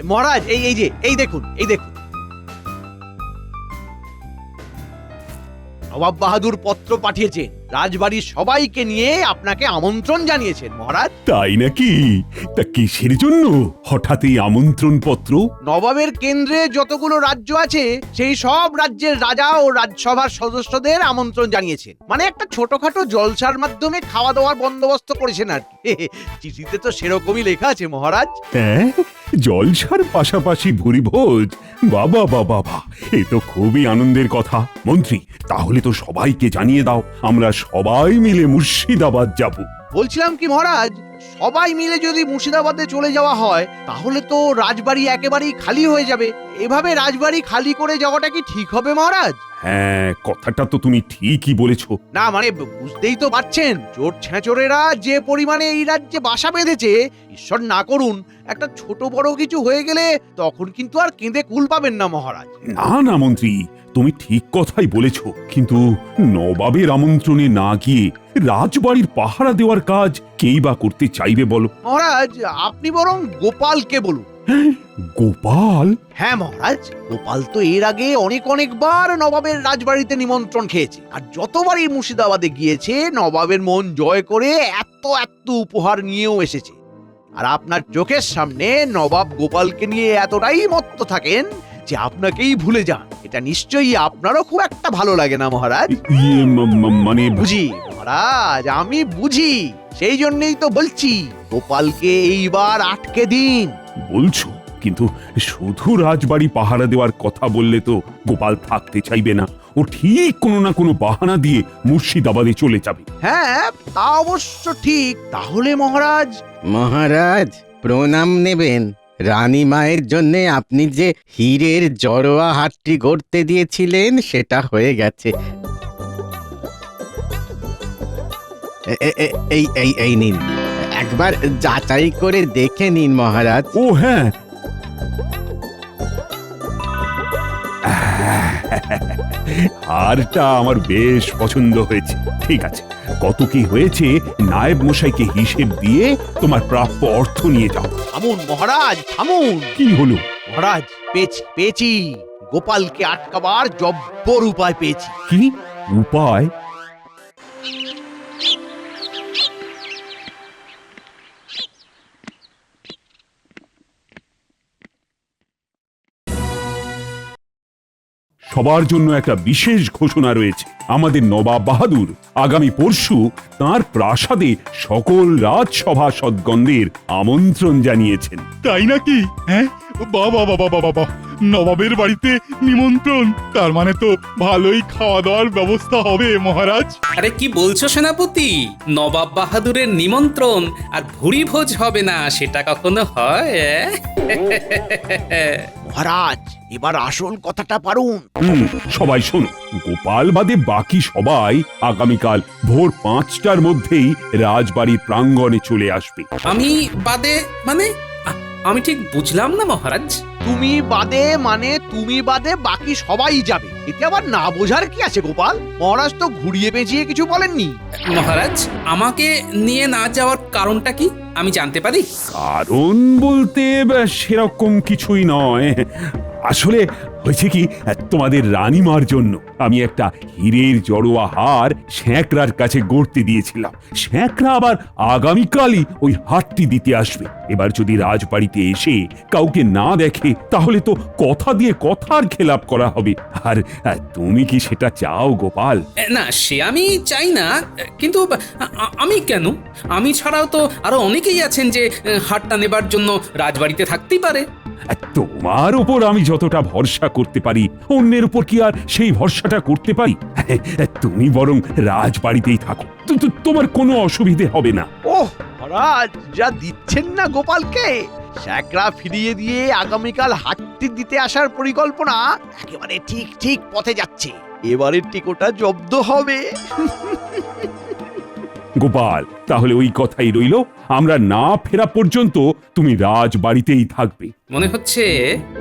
মহারাজ, এই দেখুন নবাব বাহাদুর পত্র পাঠিয়েছেন, রাজবাড়ির সবাইকে নিয়ে আপনাকে আমন্ত্রণ জানিয়েছেন মহারাজ। তাই নাকি? তা কিসের জন্য হঠাৎ এই আমন্ত্রণ পত্র? নবাবের কেন্দ্রে যতগুলো রাজ্য আছে সেই সব রাজ্যের রাজা ও রাজসভার সদস্যদের আমন্ত্রণ জানিয়েছেন। মানে একটা ছোটখাটো জলসার মাধ্যমে খাওয়া দাওয়ার বন্দোবস্ত করেছেন আর কি। চিঠিতে তো সেরকমই লেখা আছে মহারাজ। হ্যাঁ, জলসার পাশাপাশি ভুরিভোজ? বাবা বাবা বাবা, এ তো খুবই আনন্দের কথা। মন্ত্রী, তাহলে তো সবাইকে জানিয়ে দাও, আমরা সবাই মিলে মুর্শিদাবাদ যাব। বলছিলাম কি মহারাজ, সবাই মিলে যদি মুর্শিদাবাদে চলে যাওয়া হয় তাহলে তো রাজবাড়ি একেবারেই খালি হয়ে যাবে। এভাবে রাজবাড়ি খালি করে যাওয়াটা কি ঠিক হবে মহারাজ? হ্যাঁ, কথাটা তো তুমি ঠিকই বলেছ। না মানে বুঝতেই তো পারছেন, চোর ছেঁচড়েরা যে পরিমাণে এই রাজ্যে বাসা বেঁধেছে, ঈশ্বর না করুন একটা ছোট বড় কিছু হয়ে গেলে তখন কিন্তু আর কেঁদে কুল পাবেন না মহারাজ। না না মন্ত্রী, তুমি ঠিক কথাই বলেছ, কিন্তু নবাবের আমন্ত্রণে না গিয়ে রাজবাড়ির পাহারা দেওয়ার কাজ কেই বা করতে চাইবে বলো? মহারাজ, আপনি বরং গোপালকে বলুন। গোপাল? হ্যাঁ মহারাজ, গোপাল তো এর আগে অনেকবার নবাবের রাজবাড়িতে নিমন্ত্রণ খেয়েছে, আর যতবারই মুর্শিদাবাদে গিয়েছে নবাবের মন জয় করে এত উপহার নিয়েও এসেছে। আর আপনার চোখের সামনে নবাব গোপালকে নিয়ে এতটাই মত্ত থাকেন যে আপনাকেই ভুলে যান। এটা নিশ্চয়ই আপনারও খুব একটা ভালো লাগে না মহারাজ? মানে বুঝি মহারাজ, আমি বুঝি, সেই জন্যই তো বলছি গোপালকে এইবার আটকে দিন। বলছো, কিন্তু শুধু রাজবাড়ি পাহারা দেওয়ার কথা বললে তো গোপাল থাকতে চাইবে না। ও ঠিক কোনো না কোনো বাহানা দিয়ে মুর্শিদাবাদে চলে যাবে। হ্যাঁ, তা অবশ্য ঠিক। তাহলে মহারাজ প্রণাম নেবেন। রানী মায়ের জন্য আপনি যে হীরের জড়োয়া হাটটি গড়তে দিয়েছিলেন সেটা হয়ে গেছে। এই নিন, একবার যাচাই করে দেখে নিন মহারাজ। ও হ্যাঁ, হারটা আমার বেশ পছন্দ হয়েছে। ঠিক আছে, কত কি হয়েছে নায়েব মশাইকে হিসেব দিয়ে তোমার প্রাপ্য অর্থ নিয়ে যাও। থামুন মহারাজ, থামুন। কি হলো? মহারাজ, পেয়েছি, গোপালকে আটকাবার জব্বর উপায় পেয়েছি। কি উপায়? সবার জন্য একটা বিশেষ ঘোষণা রয়েছে। আমাদের নবাব বাহাদুর আগামী পরশু তার প্রাসাদে সকল রাজসভা সদগণদের আমন্ত্রণ জানিয়েছেন। তাই নাকি? হ্যাঁ, বাবা বাবা বাবা বাবা, নবাবের বাড়িতে নিমন্ত্রণ, তার মানে তো ভালোই খাওয়া দাওয়ার ব্যবস্থা হবে মহারাজ। আরে কি বলছো সেনাপতি? নবাব বাহাদুরের নিমন্ত্রণ আর ভুরি ভোজ হবে না সেটা কখনো হয়? মহারাজ, এবার আসল কথাটা পারুন। সবাই শোনো, গোপাল বাদে বাকি সবাই আগামীকাল ভোর 5টার মধ্যেই রাজবাড়ির প্রাঙ্গণে চলে আসবে। আমি বাদে মানে আমি ঠিক বুঝলাম না মহারাজ। তুমি বাদে বাকি সবাই যাবে, এতে আবার না বোঝার কি আছে গোপাল? মহারাজ তো ঘুরিয়ে পেঁচিয়ে কিছু বলেননি। মহারাজ, আমাকে নিয়ে না যাওয়ার কারণটা কি আমি জানতে পারি? কারণ বলতে সেরকম কিছুই নয়। আসলে হয়েছে কি, তোমাদের রানীমার জন্য আমি একটা হীরের জড়োয়া হার শ্যাঁকড়ার কাছে গড়তে দিয়েছিলাম। শ্যাঁকড়া আবার আগামীকালই ওই হারটি দিতে আসবে। এবার যদি রাজবাড়িতে এসে কাউকে না দেখে তাহলে তো কথা দিয়ে কথার খেলাপ করা হবে। আর তুমি কি সেটা চাও গোপাল? না, সে আমি চাই না, কিন্তু আমি কেন? আমি ছাড়াও তো আরো অনেকেই আছেন যে হারটা নেবার জন্য রাজবাড়িতে থাকতেই পারে। তোমার উপর আমি যতটা ভরসা করতে পারি, অন্যের উপর কি আর সেই ভরসাটা করতে পারি? তুমি বরং রাজবাড়িতেই থাকো, তোমার কোনো অসুবিধে হবে না। ওহ মহারাজ, যা দিচ্ছেন না গোপালকে! শ্যাকরা ফিরিয়ে দিয়ে আগামীকাল হাটটি দিতে আসার পরিকল্পনা একেবারে ঠিক পথে যাচ্ছে। এবারের টিকোটা জব্দ হবে। গোপাল, তাহলে ওই কথাই রইল, আমরা না ফেরা পর্যন্ত তুমি রাজবাড়িতেই থাকবে। মনে হচ্ছে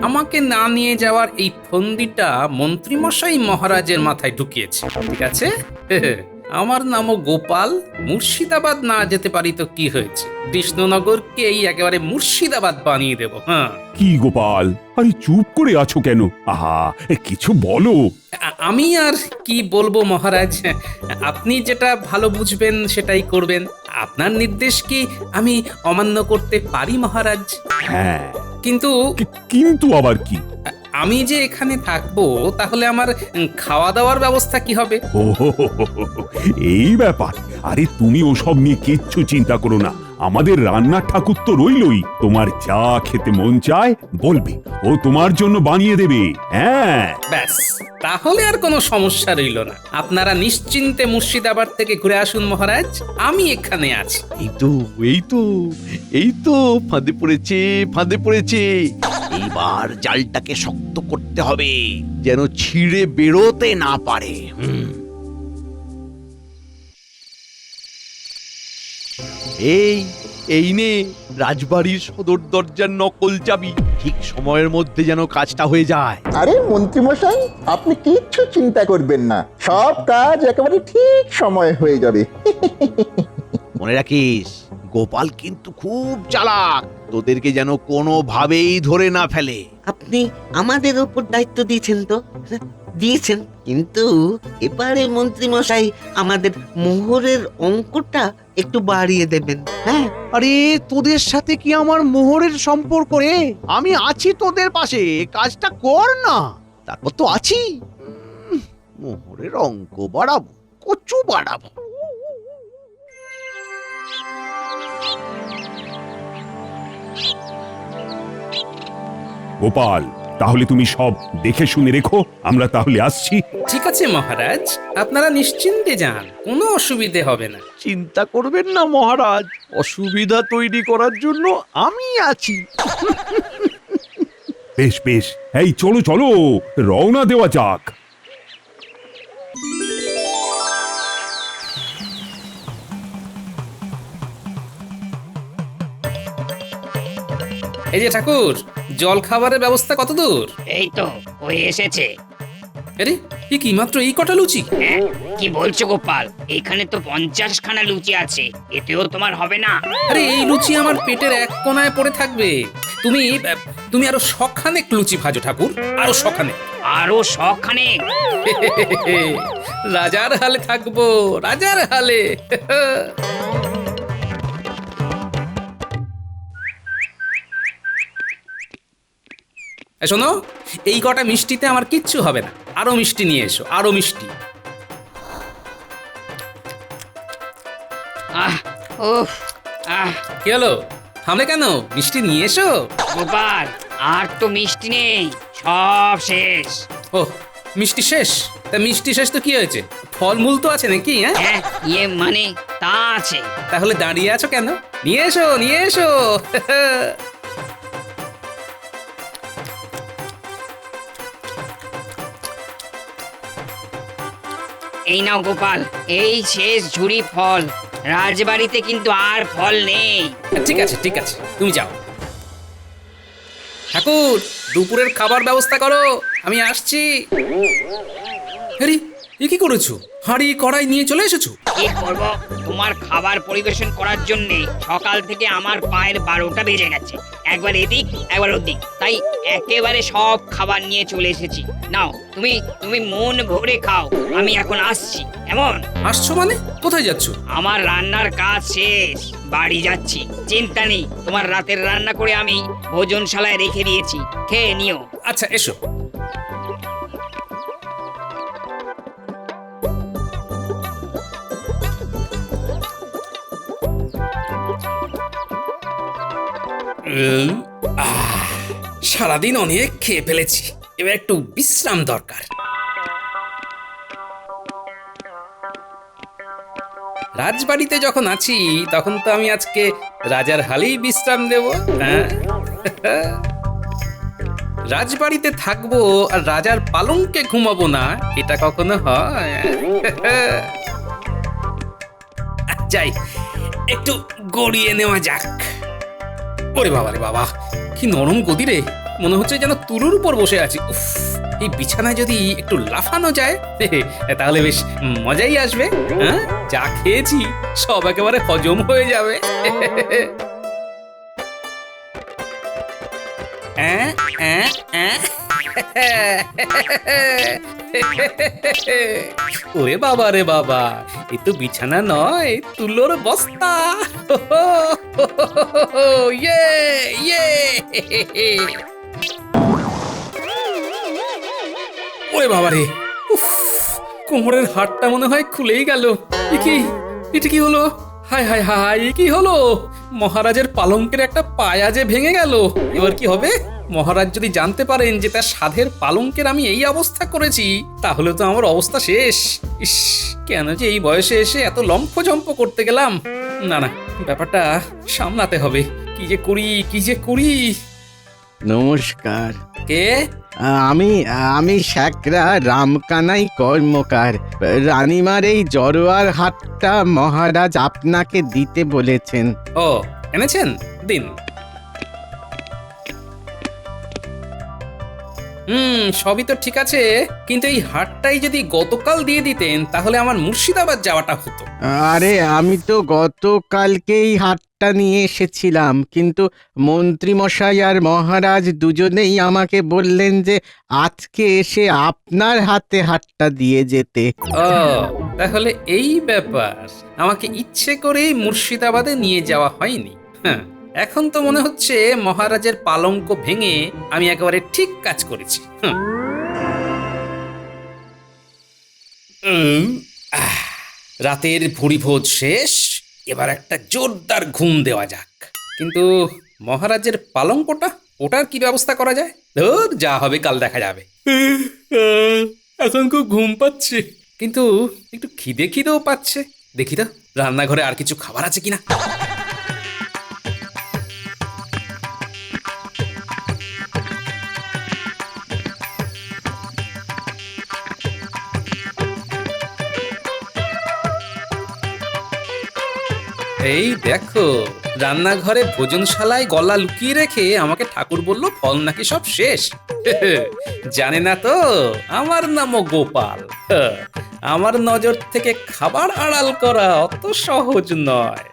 আমাকে না নিয়ে যাওয়ার এই ফন্দিটা মন্ত্রীমশাই মহারাজের মাথায় ঢুকিয়েছে। ঠিক আছে, আমার নামও গোপাল। মুর্শিদাবাদ না যেতে পারি তো কি হয়েছে, কৃষ্ণনগরকে এই একেবারে মুর্শিদাবাদ বানিয়ে দেব। হ্যাঁ, কি গোপাল, আরে চুপ করে আছো কেন? আহা, কিছু বলো। আমি আর কি বলবো মহারাজ, আপনি যেটা ভালো বুঝবেন সেটাই করবেন। আপনার নির্দেশ কি আমি অমান্য করতে পারি মহারাজ? হ্যাঁ, কিন্তু কিন্তু আবার কি? আমি যে এখানে থাকবো, তাহলে আমার খাওয়া দাওয়ার ব্যবস্থা কি হবে? ও হো হো হো হো হো, এই ব্যাপার। আরে তুমি ওসব নিয়ে কিচ্ছু চিন্তা করো না, আমাদের রান্নার ঠাকুর তো রইলই। তোমার যা খেতে মন চায় বলবে, ও তোমার জন্য বানিয়ে দেবে। হ্যাঁ, ব্যাস, তাহলে আর কোনো সমস্যা রইল না। আপনারা নিশ্চিন্তে মুর্শিদাবাদ থেকে ঘুরে আসুন মহারাজ, আমি এখানে আছি। এই তো ফাঁদে পড়েছে, ফাঁদে পড়েছে। এইবার জালটাকে শক্ত করতে হবে, যেন ছিঁড়ে বেরোতে না পারে। এই নে রাজবাড়ির সদর দরজার নকল চাবি। ঠিক সময়ের মধ্যে যেন কাজটা হয়ে যায়। আরে মন্ত্রীমশাই, আপনি কিচ্ছু চিন্তা করবেন না, সব কাজ একেবারে ঠিক সময় হয়ে যাবে। মনে রাখিস, গোপাল কিন্তু খুব চালাক, তোদেরকে যেন কোনোভাবেই ধরে না ফেলে। আপনি আমাদের ওপর দায়িত্ব দিয়েছেন তো? দিয়েছেন, কিন্তু এবারে মন্ত্রী মশাই আমাদের মোহরের অঙ্কটা একটু বাড়িয়ে দেবেন। হ্যাঁ, আরে তোদের সাথে কি আমার মোহরের সম্পর্ক রে? আমি আছি তোদের পাশে, কাজটা কর না। তারপর তো আছি, মোহরের অঙ্ক বাড়াবো, কচু বাড়াবো। গোপাল, তাহলে তুমি সব দেখে শুনে রেখো, আমরা তাহলে আসছি। ঠিক আছে মহারাজ, আপনারা নিশ্চিন্তে যান, কোনো অসুবিধে হবে না। চিন্তা করবেন না মহারাজ, অসুবিধা তৈরি করার জন্য আমি আছি। বেশ বেশ, এই চলো চলো, রওনা দেওয়া যাক। এই যে ঠাকুর, জল খাবারের ব্যবস্থা কত দূর? এই তো হয়ে এসেছে। আরে এ কি মাত্র এই কটা লুচি? হ্যাঁ, কি বলছো গোপাল? এখানে তো 50 খানা লুচি আছে, এতেও তোমার হবে না? আরে এই লুচি আমার পেটের এক কোণায় পড়ে থাকবে। তুমি তুমি আরো শখানেক লুচি ভাজো ঠাকুর, আরো শখানেক। আরো 100 খানেক? রাজার হালে থাকবো, রাজার হালে। শোনো, এই কটা মিষ্টিতে আমার কিচ্ছু হবে না, আরো মিষ্টি নিয়ে এসো, আরো মিষ্টি। আহ উফ আহ কি হলো, থামলে কেন? মিষ্টি নিয়ে এসো। গোপাল, আর তো মিষ্টি নেই, সব শেষ। ও, মিষ্টি শেষ? তা মিষ্টি শেষ তো কি হয়েছে, ফলমূল তো আছে নাকি? হ্যাঁ, হ্যাঁ, মানে তা আছে। তাহলে দাঁড়িয়ে আছো কেন? নিয়ে এসো, নিয়ে এসো। এই নাও গোপাল, এই শেষ ঝুড়ি ফল। রাজবাড়িতে কিন্তু আর ফল নেই। ঠিক আছে, ঠিক আছে, তুমি যাও। ঠাকুর, দুপুরের খাবার ব্যবস্থা করো, আমি আসছি। আরে এ কি করেছো? হাঁড়ি কড়াই নিয়ে চলে এসেছো? কি করব, তোমার খাবার পরিবেশন করার জন্য সকাল থেকে আমার পায়ের 12টা বেজে গেছে। একবার এদিক একবার ওদিক, তাই একেবারে সব খাবার নিয়ে চলে এসেছি। নাও, তুমি তুমি মন ভরে খাও, আমি এখন আসছি। কেমন? আসছো মানে? কোথায় যাচ্ছ? আমার রান্নার কাজ শেষ, বাড়ি যাচ্ছি। চিন্তা নেই, তোমার রাতের রান্না করে আমি ভোজনশালায় রেখে দিয়েছি, খেয়ে নিও। আচ্ছা, এসো। সারাদিন অনেক খেয়ে ফেলেছি, এবার একটু বিশ্রাম দরকার। রাজবাড়িতে যখন আছি তখন তো আমি আজকে রাজার হালেই বিশ্রাম দেব। হ্যাঁ, রাজবাড়িতে থাকবো আর রাজার পালঙ্কে ঘুমাবো না, এটা কখনো হয়? যাই, একটু গড়িয়ে নেওয়া যাক। ওরে বাবা রে বাবা, কি নরম গদি রে, মনে হচ্ছে যেন তুলোর উপর বসে আছি। উফ, এই বিছানায় যদি একটু লাফানো যায় তাহলে বেশ মজাই আসবে। হ্যাঁ, যা খেয়েছি সব একেবারে হজম হয়ে যাবে। ওরে বাবা রে বাবা, এ তো বিছানা নয়, তুলোর বস্তা। ইয়ে ইয়ে। ওরে বাবা রে, উফ, কোমরের হাড়টা মনে হয় খুলেই গেল। এটা কি হলো? হায় হায় হায়, এ কি হলো? মহারাজের পালঙ্কের একটা পায়া যে ভেঙে গেল। এবার কি হবে? মহারাজ যদি জানতে পারেন যে তার সাধের পালঙ্কের আমি এই অবস্থা করেছি, তাহলে তো আমার অবস্থা শেষ। ইস, কেন যে এই বয়সে এসে এত লম্ফঝম্প করতে গেলাম। না না, ব্যাপারটা সামলাতে হবে। কি যে করি। নমস্কার। কে? আমি শ্যাকরা রামকানাই কর্মকার। রানীমার এই জড়োয়ার হাটটা মহারাজ আপনাকে দিতে বলেছেন। ও, এনেছেন? দিন। সবই তো ঠিক আছে, কিন্তু এই হাটটাই যদি গতকাল দিয়ে দিতেন তাহলে আমার মুর্শিদাবাদ যাওয়াটা হতো। আরে আমি তো গতকালকেই হাটটা নিয়ে এসেছিলাম, কিন্তু মন্ত্রী মশাই আর মহারাজ দুজনেই আমাকে বললেন যে আজকে এসে আপনার হাতে হাটটা দিয়ে যেতে। ও, তাহলে এই ব্যাপার। আমাকে ইচ্ছে করেই মুর্শিদাবাদে নিয়ে যাওয়া হয়নি। হ্যাঁ, এখন তো মনে হচ্ছে মহারাজের পালঙ্ক ভেঙে আমি একেবারে ঠিক কাজ করেছি। রাতের ভুঁড়িভোজ শেষ, এবার একটা জোরদার ঘুম দেওয়া যাক। কিন্তু মহারাজের পালঙ্কটা, ওটার কি ব্যবস্থা করা যায়? ধুর, যা হবে কাল দেখা যাবে। এখন খুব ঘুম পাচ্ছে, কিন্তু একটু খিদেও পাচ্ছে। দেখি তো রান্নাঘরে আর কিছু খাবার আছে কিনা। এই দেখো, রান্নাঘরে ভোজনশালায় গলা লুকিয়ে রেখে আমাকে ঠাকুর বলল ফল নাকি সব শেষ। জানে না তো আমার নামও গোপাল। আমার নজর থেকে খাবার আড়াল করা অত সহজ নয়।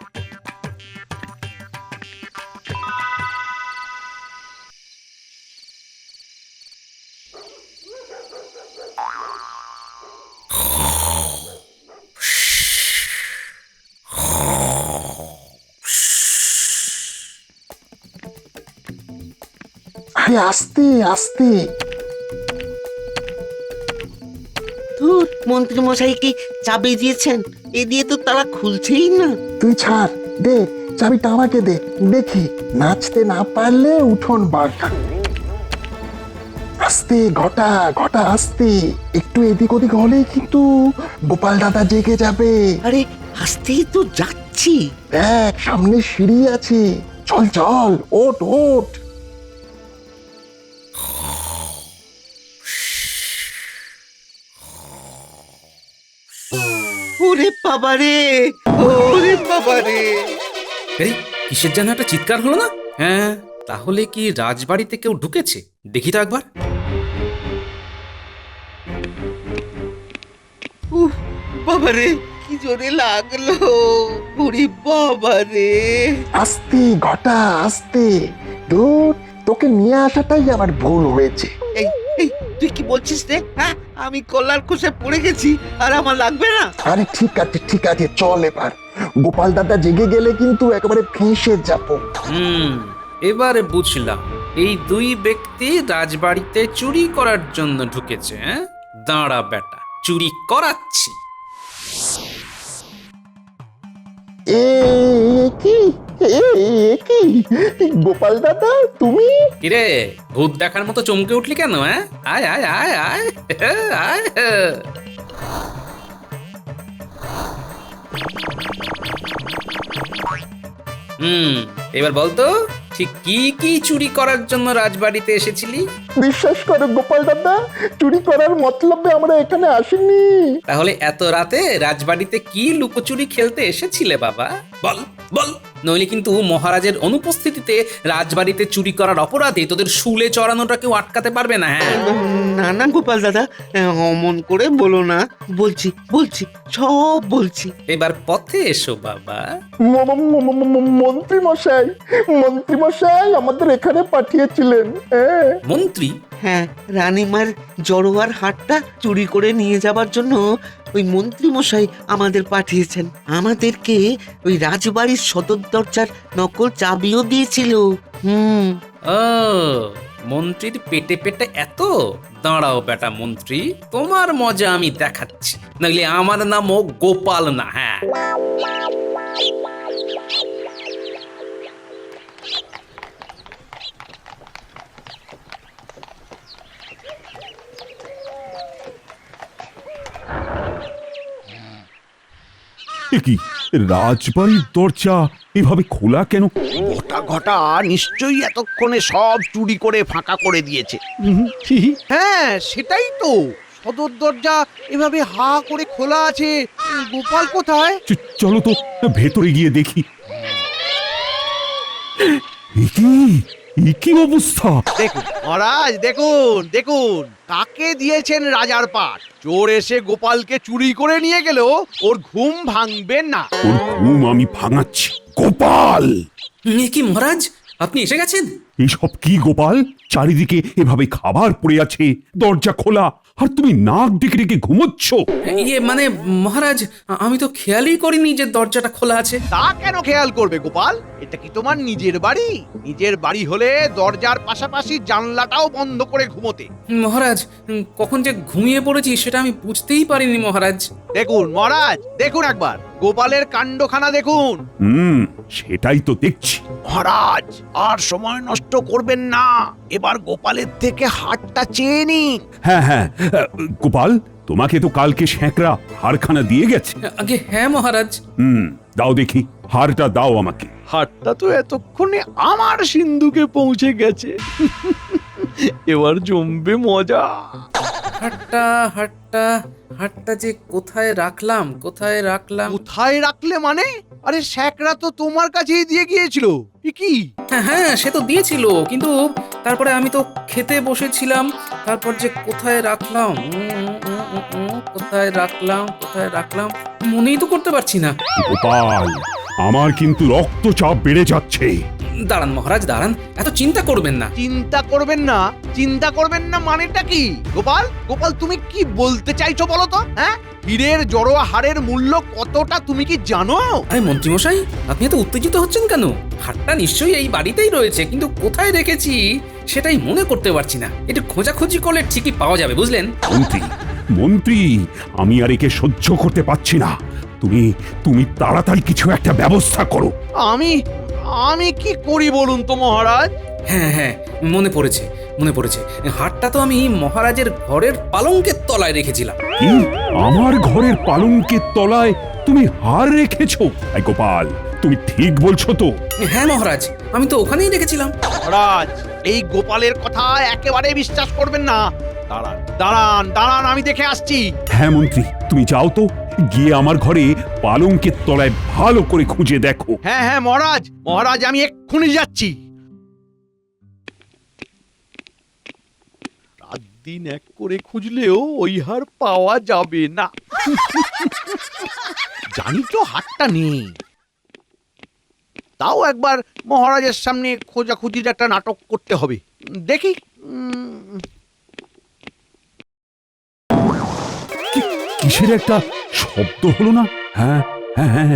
আরে আস্তে আস্তে। ধুর, মন্ত্রী মশাই কি চাবি দিয়েছেন? এ দিয়ে তো তারা খুলছেই না। তুই ছাড়, দে চাবিটা আমাকে দে, দেখি নাচতে না পারলে উঠোন বাঁকা। আস্তে ঘটা ঘটা, আস্তে। একটু এদিক ওদিক হলেই কিন্তু গোপাল দাদা জেগে যাবে। আরে আসতেই তো যাচ্ছি। দেখ সামনে সিঁড়ি আছে, চল চল, ওঠ ওঠ। ওরে বাবারে, ওরে বাবারে। এই কিসের যেন একটা চিৎকার হলো না? হ্যাঁ, তাহলে কি রাজবাড়িতে কেউ ঢুকেছে? দেখি তো একবার। উহ, বাবারে, কি জোরে লাগলো। ওরে বাবারে। আস্তে ঘটা আস্তে। দূর, তোকে নিয়ে আসাটাই আমার ভুল হয়েছে। এই এই তুই কি বলছিস রে? হ্যাঁ, আমি কলার খোসে পড়ে গেছি আর আমার লাগবে না। আরে ঠিক আছে, চল এবার। গোপাল দাদা জেগে গেলে কিন্তু একেবারে ফেঁসে যাবো। এবারে বুঝলাম, এই দুই ব্যক্তি রাজবাড়িতে চুরি করার জন্য ঢুকেছে। হ্যাঁ, দাঁড়া বেটা, চুরি করাচ্ছি। এ কি কি গোপাল দাদা, তুমি? কিরে, ভূত দেখার মতো চমকে উঠলি কেন? হ্যাঁ, আয় আয় আয় আয় আয়। এবার বলতো ঠিক কি কি চুরি করার জন্য রাজবাড়িতে এসেছিলি? বিশ্বাস করো গোপাল দাদা, চুরি করার মতলবে আমরা এখানে আসিনি। তাহলে এত রাতে রাজবাড়িতে কি লুকোচুরি খেলতে এসেছিলে বাবা? বল বল, নইলে কিন্তু মহারাজের অনুপস্থিতিতে রাজবাড়িতে চুরি করার অপরাধে তোদের শুলে চড়ানোটা কেউ আটকাতে পারবে না। হ্যাঁ, না না গোপাল দাদা, অমন করে বলো না। বলছি বলছি সব বলছি। এবার পথে এসো বাবা। মন্ত্রী মশাই, মন্ত্রী মশাই আমাদের এখানে পাঠিয়েছিলেন। হ্যাঁ মন্ত্রী? হ্যাঁ, রানীমার জড়োয়ার হাটটা চুরি করে নিয়ে যাবার জন্য ওই মন্ত্রী মশাই আমাদের পাঠিয়েছেন। আমাদেরকে ওই রাজবাড়ির সদর দরজার নকল চাবিও দিয়েছিল। ও, মন্ত্রীর পেটে পেটে এত? দাঁড়াও বেটা মন্ত্রী, তোমার মজা আমি দেখাচ্ছি। নইলে আমার নামও গোপাল না। হ্যাঁ, এ কি, রাজবাড়ির দরজা এভাবে খোলা কেন? ঘটা ঘটা নিশ্চয়ই এতক্ষণে সব চুরি করে ফাঁকা করে দিয়েছে। হ্যাঁ সেটাই তো, সদর দরজা এভাবে হা করে খোলা আছে। গোপাল কোথায়? চলো তো ভেতরে গিয়ে দেখি। এ কি অবস্থা? দেখুন মহারাজ, দেখুন দেখুন, কাকে দিয়েছেন রাজার পাট। চোর এসে গোপালকে চুরি করে নিয়ে গেল, ওর ঘুম ভাঙবে না। ওর ঘুম আমি ভাঙাচ্ছি। গোপাল! এ কি মহারাজ, আপনি এসে গেছেন? এসব কি গোপাল? চারিদিকে এভাবে খাবার পড়ে আছে, দরজা খোলা, আর তুমি নাক ডেকে ডেকে ঘুমোচ্ছ। ইয়ে মানে মহারাজ, আমি তো খেয়ালই করিনি যে দরজাটা খোলা আছে। তা কেন খেয়াল করবে গোপাল? এটা কি তোমার নিজের বাড়ি? নিজের বাড়ি হলে দরজার পাশাপাশি জানলাটাও বন্ধ করে ঘুমোতে। মহারাজ, কখন যে ঘুমিয়ে পড়েছি সেটা আমি বুঝতেই পারিনি মহারাজ। দেখুন মহারাজ, দেখুন একবার গোপালের কাণ্ডখানা দেখুন। সেটাই তো দেখছি। মহারাজ আর সময় নষ্ট করবেন না, এবার গোপালের থেকে হাতটা চেয়ে নিন। হ্যাঁ হ্যাঁ, গোপাল, তোমাকে তো কালকে স্যাঁকড়া হারখানা দিয়ে গেছে। আগে হ্যাঁ মহারাজ। দাও দেখি, হারটা দাও আমাকে। হাতটা তো এতক্ষণে আমার সিন্ধুকে পৌঁছে গেছে। এবার জমবে মজা। হাটটা হাটটা হাটটা যে কোথায় রাখলাম, কোথায় রাখলাম? কোথায় রাখলে মানে? আরে স্যাকরা তো তোমার কাছেই দিয়ে গিয়েছিল। এ কি? হ্যাঁ হ্যাঁ, সে তো দিয়েছিল, কিন্তু তারপরে আমি তো খেতে বসেছিলাম। তারপর যে কোথায় রাখলাম, কোথায় রাখলাম, কোথায় রাখলাম, মনেই তো করতে পারছি না। গোপাল, আমার কিন্তু রক্তচাপ বেড়ে যাচ্ছে। দাঁড়ান মহারাজ, দাঁড়ান, এত চিন্তা করবেন না। চিন্তা করবেন না? চিন্তা করবেন না মানেটা কি? গোপাল, গোপাল তুমি কি বলতে চাইছো বলো তো? হ্যাঁ, হীরের জড়োয়া হারের মূল্য কতটা তুমি কি জানো? আরে মন্ত্রীমশাই, আপনি এত উত্তেজিত হচ্ছেন কেন? হাটটা নিশ্চয়ই এই বাড়িতেই রয়েছে, কিন্তু কোথায় রেখেছি সেটাই মনে করতে পারছি না। একটু খোঁজাখুঁজি করলে ঠিকই পাওয়া যাবে, বুঝলেন? মন্ত্রী, মন্ত্রী, আমি আর একে সহ্য করতে পারছি না। তুমি তুমি তাড়াতাড়ি কিছু একটা ব্যবস্থা করো। আমি আমি কি করি বলুন তো মহারাজ? হ্যাঁ হ্যাঁ, মনে পড়েছে, মনে পড়েছে। হাটটা তো আমি মহারাজের ঘরের পালঙ্কের তলায় রেখেছিলাম। কি? আমার ঘরের পালঙ্কের তলায় তুমি হার রেখেছো? এই গোপাল, তুমি ঠিক বলছো তো? হ্যাঁ মহারাজ, আমি তো ওখানেই রেখেছিলাম। মহারাজ, এই গোপালের কথা একেবারে বিশ্বাস করবেন না। দাঁড়ান দাঁড়ান দাঁড়ান, আমি দেখে আসছি। হ্যাঁ মন্ত্রী, তুমি যাও তো, গিয়ে আমার ঘরে পালঙ্কের তলায় ভালো করে খুঁজে দেখো। হ্যাঁ হ্যাঁ মহারাজ, মহারাজ আমি এক্ষুনি যাচ্ছি। রাত দিন এক করে খুঁজলেও ওই হার পাওয়া যাবে না। জানি তো হারটা নেই, তাও একবার মহারাজের সামনে খোঁজাখুঁজির একটা নাটক করতে হবে। দেখি। কিসের একটা শব্দ হলো না? হ্যাঁ হ্যাঁ হ্যাঁ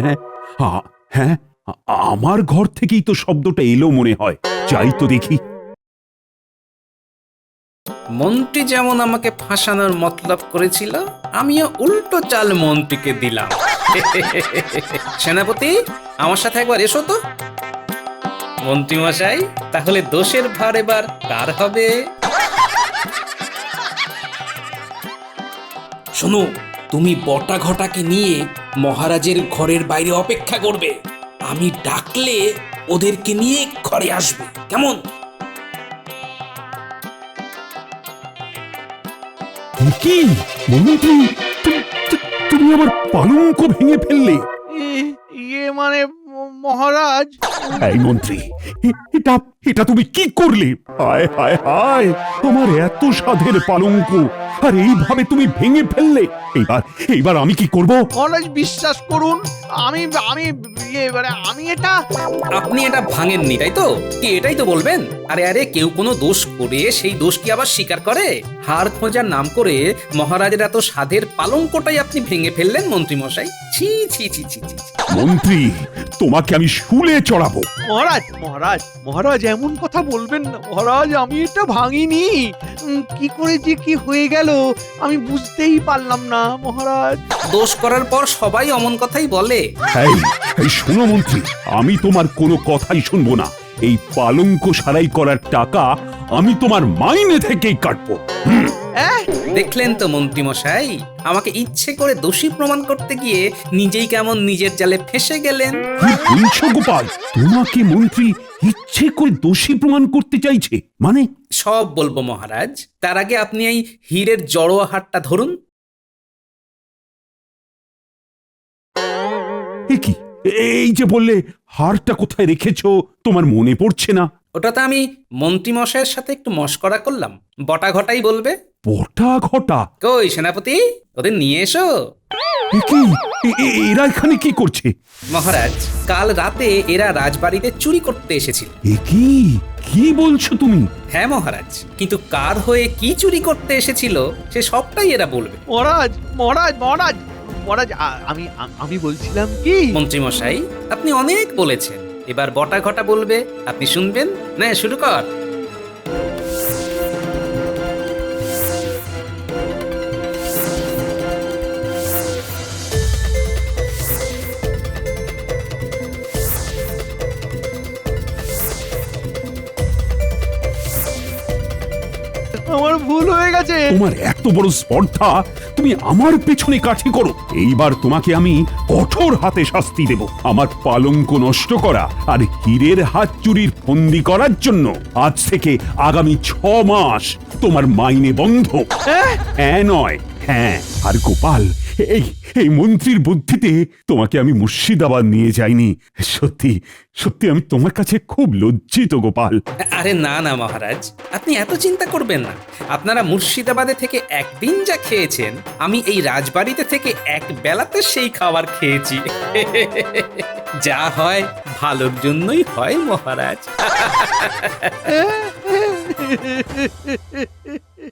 হ্যাঁ, হ্যাঁ, আমার ঘর থেকেই তো শব্দটা এলো মনে হয়। যাই তো দেখি। মন্ত্রী যেমন আমাকে ফাঁসানোর মতলব করেছিল, আমিও উল্টো চাল মন্ত্রীকে দিলাম। সেনাপতি, আমার সাথে একবার এসো তো। মন্ত্রী মশাই, তাহলে দোষের ভার এবার কার হবে? শোনো, তুমি বটা ঘটাকে নিয়ে মহারাজের ঘরের বাইরে অপেক্ষা করবে। আমি ডাকলে ওদেরকে নিয়ে ঘরে আসবে, কেমন? কি মন্ত্রী, তুমি আমার পালঙ্ক ভেঙে ফেললে? ইয়ে মানে মহারাজ, এই মন্ত্রী, এটা এটা তুমি কি করলে? হায় হায় হায়, আমার এত সাধের পালঙ্ক আর এইভাবে তুমি ভেঙে ফেললে। এইবার আমি কি করব? মহারাজ বিশ্বাস করুন, আমি আমি আমি এটা আপনি এটা ভাঙেননি তাই তো? কি এটাই তো বলবেন? আরে আরে, কেউ কোনো দোষ করে সেই দোষ কি আবার স্বীকার করে? হার খোঁজার নাম করে মহারাজের এত সাধের পালঙ্কটাই আপনি ভেঙে ফেললেন মন্ত্রী মশাই। ছি ছি ছি ছি ছি। মন্ত্রী, তোমাকে আমি শুলে চড়াবো। মহারাজ মহারাজ মহারাজ এমন কথা বলবেন না মহারাজ, আমি এটা ভাঙিনি। কি করে যে কি হয়ে গেল আমি বুঝতেই পারলাম না মহারাজ। দোষ করার পর সবাই অমন কথাই বলে। এই এই শোনো মন্ত্রী, আমি তোমার কোনো কথাই শুনবো না। এই পালঙ্ক সারাই করার টাকা আমি তোমার মাইনে থেকেই কাটবো। দেখলেন তো মন্ত্রী মশাই, আমাকে ইচ্ছে করে দোষী প্রমাণ করতে গিয়ে নিজেই কেমন নিজের জালে ফেঁসে গেলেন। কি বলছো গোপাল? তোমাকে মন্ত্রী ইচ্ছে করে দোষী প্রমাণ করতে চাইছে মানে? সব বলবো মহারাজ, তার আগে আপনি এই হীরের জড়োয়া হারটা ধরুন। এ কি, এই যে বললে হারটা কোথায় রেখেছো তোমার মনে পড়ছে না? ওটা তো আমি মন্ত্রী মশাইয়ের সাথে একটু মশকরা করলাম, বটা ঘটাই বলবে। বটা ঘটা? কই সেনাপতি, ওদের নিয়ে এসো। এ কি, এরা এখানে কি করছে? মহারাজ, কাল রাতে এরা রাজবাড়িতে চুরি করতে এসেছিল। এ কি, কি বলছো তুমি? হ্যাঁ মহারাজ, কিন্তু কার হয়ে কি চুরি করতে এসেছিল সে সবটাই এরা বলবে। মহারাজ মহারাজ মহারাজ মহারাজ আমি আমি বলছিলাম কি মন্ত্রী মশাই, আপনি অনেক বলেছেন, এবার বটা ঘটা বলবে, আপনি শুনবেন না? শুরু কর। আমার ভুল হয়ে গেছে। তোমার এত বড় স্পর্ধা, তুমি আমার পেছনে কাঠি করো। এইবার তোমাকে আমি কঠোর হাতে শাস্তি দেব। আমার পালঙ্ক নষ্ট করা আর হীরের হাত চুরির ফন্দি করার জন্য আজ থেকে আগামী 6 মাস তোমার মাইনে বন্ধ। হ্যাঁ নয় হ্যাঁ। আর গোপাল, এই এই মন্ত্রীর বুদ্ধিতে তোমাকে আমি মুর্শিদাবাদ নিয়ে যাইনি। সত্যি সত্যি আমি তোমার কাছে খুব লজ্জিত গোপাল। আরে না না মহারাজ, আপনি এত চিন্তা করবেন না। আপনারা মুর্শিদাবাদে থেকে একদিন যা খেয়েছেন, আমি এই রাজবাড়িতে থেকে এক বেলাতে সেই খাবার খেয়েছি। যা হয় ভালোর জন্যই হয় মহারাজ।